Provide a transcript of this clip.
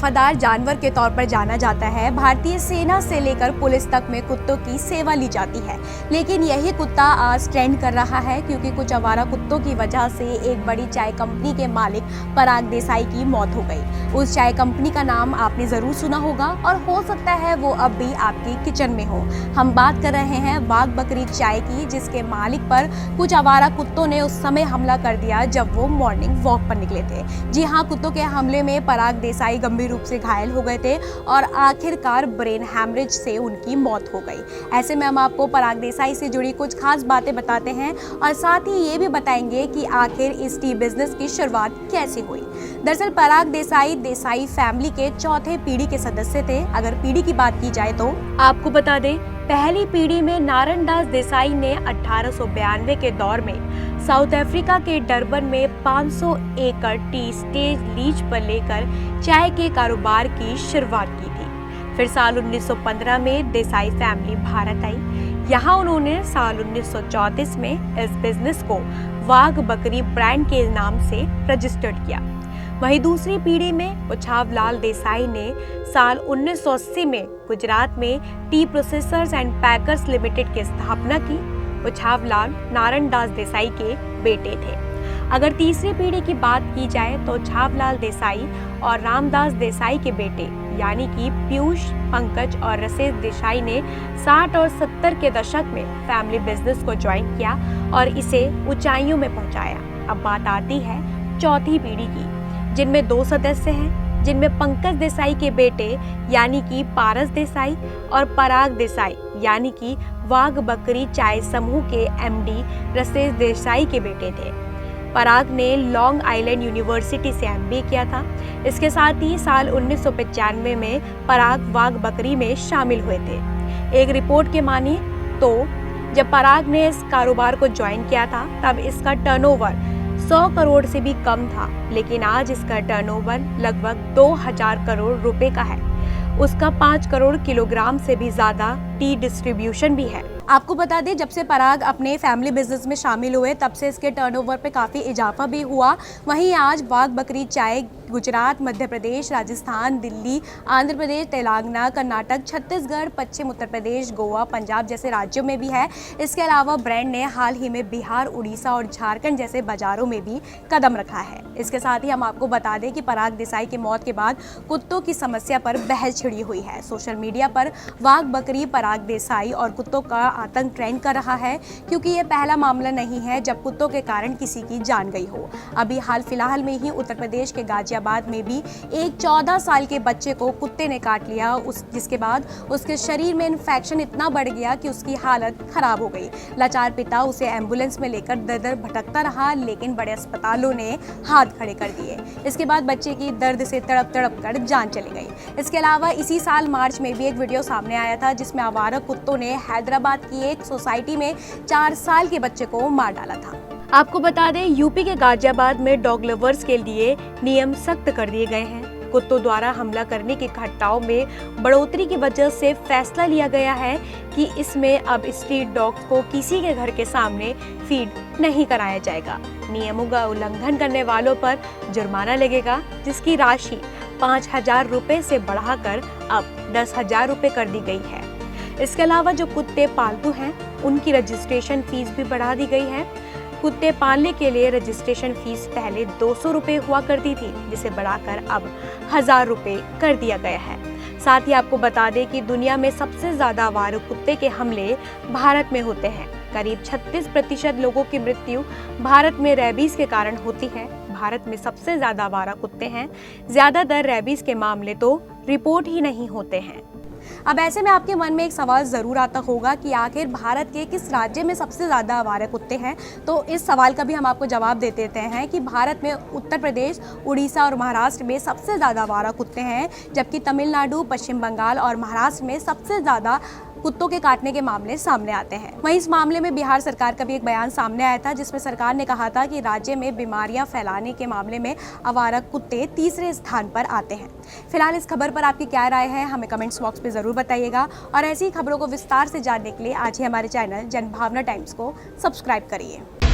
वफादार जानवर के तौर पर जाना जाता है। भारतीय सेना से लेकर पुलिस तक में कुत्तों की सेवा ली जाती है, लेकिन यही कुत्ता आज ट्रेंड कर रहा है क्योंकि कुछ आवारा कुत्तों की वजह से एक बड़ी चाय कंपनी के मालिक पराग देसाई की मौत हो गई। उस चाय कंपनी का नाम आपने जरूर सुना होगा और हो सकता है वो अब भी आपकी किचन में हो। हम बात कर रहे हैं वाघ बकरी चाय की, जिसके मालिक पर कुछ आवारा कुत्तों ने उस समय हमला कर दिया जब वो मॉर्निंग वॉक पर निकले थे। जी हाँ, कुत्तों के हमले में पराग देसाई गंभीर रूप से घायल हो गए थे और आखिरकार ब्रेन हैमरेज से उनकी मौत हो गई। ऐसे में हम आपको पराग देसाई से जुड़ी कुछ खास बातें बताते हैं और साथ ही ये भी बताएंगे कि आखिर इस टी बिजनेस की शुरुआत कैसे हुई। दरअसल पराग देसाई फैमिली के चौथे पीढ़ी के सदस्य थे। अगर पीढ़ी की बात की जाए तो आपको बता दें, पहली पीढ़ी में नारायणदास देसाई ने 1892 के दौर में साउथ अफ्रीका के डरबन में 500 एकड़ टी स्टेट लीज पर लेकर चाय के कारोबार की शुरुआत की थी। फिर साल 1915 में देसाई फैमिली भारत आई। यहाँ उन्होंने साल 1934 में इस बिजनेस को वाघ बकरी ब्रांड के नाम से रजिस्टर्ड किया। वहीं दूसरी पीढ़ी में उछावलाल देसाई ने साल 1980 में गुजरात में tea processors and packers limited की स्थापना की। उछावलाल नारायणदास देसाई के बेटे थे। अगर तीसरी पीढ़ी की बात की जाए तो उछावलाल देसाई और रामदास देसाई के बेटे यानी कि पीयूष, पंकज और रसेश देसाई ने 60 और 70 के दशक में फैमिली बिजनेस को ज्वाइन किया और इसे ऊंचाइयों में पहुंचाया। अब बात आती है चौथी पीढ़ी की, जिनमें 2 सदस्य हैं, जिनमें पंकज देसाई के बेटे यानी कि पारस देसाई और पराग देसाई यानी कि वाघ बकरी चाय समूह के एमडी रसेश देसाई के बेटे थे। पराग ने लॉन्ग आइलैंड यूनिवर्सिटी से एमबीए किया था। इसके साथ ही साल 1995 में पराग वाघ बकरी में शामिल हुए थे। एक रिपोर्ट के मानिए तो जब पराग ने इस कारोबार को ज्वाइन किया था तब इसका टर्नओवर 100 करोड़ से भी कम था, लेकिन आज इसका टर्नओवर लगभग 2000 करोड़ रुपए का है। उसका 5 करोड़ किलोग्राम से भी ज्यादा टी डिस्ट्रीब्यूशन भी है। आपको बता दें, जब से पराग अपने फैमिली बिजनेस में शामिल हुए तब से इसके टर्नओवर पे काफ़ी इजाफा भी हुआ। वहीं आज वाघ बकरी चाय गुजरात, मध्य प्रदेश, राजस्थान, दिल्ली, आंध्र प्रदेश, तेलंगाना, कर्नाटक, छत्तीसगढ़, पश्चिम उत्तर प्रदेश, गोवा, पंजाब जैसे राज्यों में भी है। इसके अलावा ब्रांड ने हाल ही में बिहार, उड़ीसा और झारखंड जैसे बाजारों में भी कदम रखा है। इसके साथ ही हम आपको बता दें कि पराग देसाई की मौत के बाद कुत्तों की समस्या पर बहस छिड़ी हुई है। सोशल मीडिया पर वाघ बकरी, पराग देसाई और कुत्तों का आतंक ट्रेंड कर रहा है, क्योंकि ये पहला मामला नहीं है जब कुत्तों के कारण किसी की जान गई हो। अभी हाल फिलहाल में ही उत्तर प्रदेश के गाजियाबाद में भी एक 14 साल के बच्चे को कुत्ते ने काट लिया, जिसके बाद उसके शरीर में इन्फेक्शन इतना बढ़ गया कि उसकी हालत खराब हो गई। लाचार पिता उसे एम्बुलेंस में लेकर दर-दर भटकता रहा, लेकिन बड़े अस्पतालों ने हाथ खड़े कर दिए। इसके बाद बच्चे की दर्द से तड़प तड़प कर जान चली गई। इसके अलावा इसी साल मार्च में भी एक वीडियो सामने आया था जिसमें आवारा कुत्तों ने हैदराबाद की एक सोसाइटी में 4 साल के बच्चे को मार डाला था। आपको बता दें, यूपी के गाजियाबाद में डॉग लवर्स के लिए नियम सख्त कर दिए गए हैं। कुत्तों द्वारा हमला करने की घटनाओं में बढ़ोतरी की वजह से फैसला लिया गया है कि इसमें अब स्ट्रीट डॉग्स को किसी के घर के सामने फीड नहीं कराया जाएगा। नियमों का उल्लंघन करने वालों पर जुर्माना लगेगा, जिसकी राशि 5000 रुपए से बढ़ाकर अब 10,000 रुपए कर दी गई है। इसके अलावा जो कुत्ते पालतू हैं उनकी रजिस्ट्रेशन फीस भी बढ़ा दी गई है। कुत्ते पालने के लिए रजिस्ट्रेशन फीस पहले 200 रुपए हुआ करती थी, जिसे बढ़ाकर अब 1000 रुपए कर दिया गया है। साथ ही आपको बता दें कि दुनिया में सबसे ज्यादा आवारा कुत्ते के हमले भारत में होते हैं। करीब 36% लोगों की मृत्यु भारत में रेबीज के कारण होती है। भारत में सबसे ज्यादा आवारा कुत्ते हैं। ज्यादातर रेबीज के मामले तो रिपोर्ट ही नहीं होते हैं। अब ऐसे में आपके मन में एक सवाल ज़रूर आता होगा कि आखिर भारत के किस राज्य में सबसे ज़्यादा आवारा कुत्ते हैं। तो इस सवाल का भी हम आपको जवाब दे देते हैं कि भारत में उत्तर प्रदेश, उड़ीसा और महाराष्ट्र में सबसे ज़्यादा आवारा कुत्ते हैं, जबकि तमिलनाडु, पश्चिम बंगाल और महाराष्ट्र में सबसे ज़्यादा कुत्तों के काटने के मामले सामने आते हैं। वहीं इस मामले में बिहार सरकार का भी एक बयान सामने आया था, जिसमें सरकार ने कहा था कि राज्य में बीमारियां फैलाने के मामले में आवारा कुत्ते तीसरे स्थान पर आते हैं। फिलहाल इस खबर पर आपकी क्या राय है, हमें कमेंट्स बॉक्स में ज़रूर बताइएगा और ऐसी खबरों को विस्तार से जानने के लिए आज ही हमारे चैनल जनभावना टाइम्स को सब्सक्राइब करिए।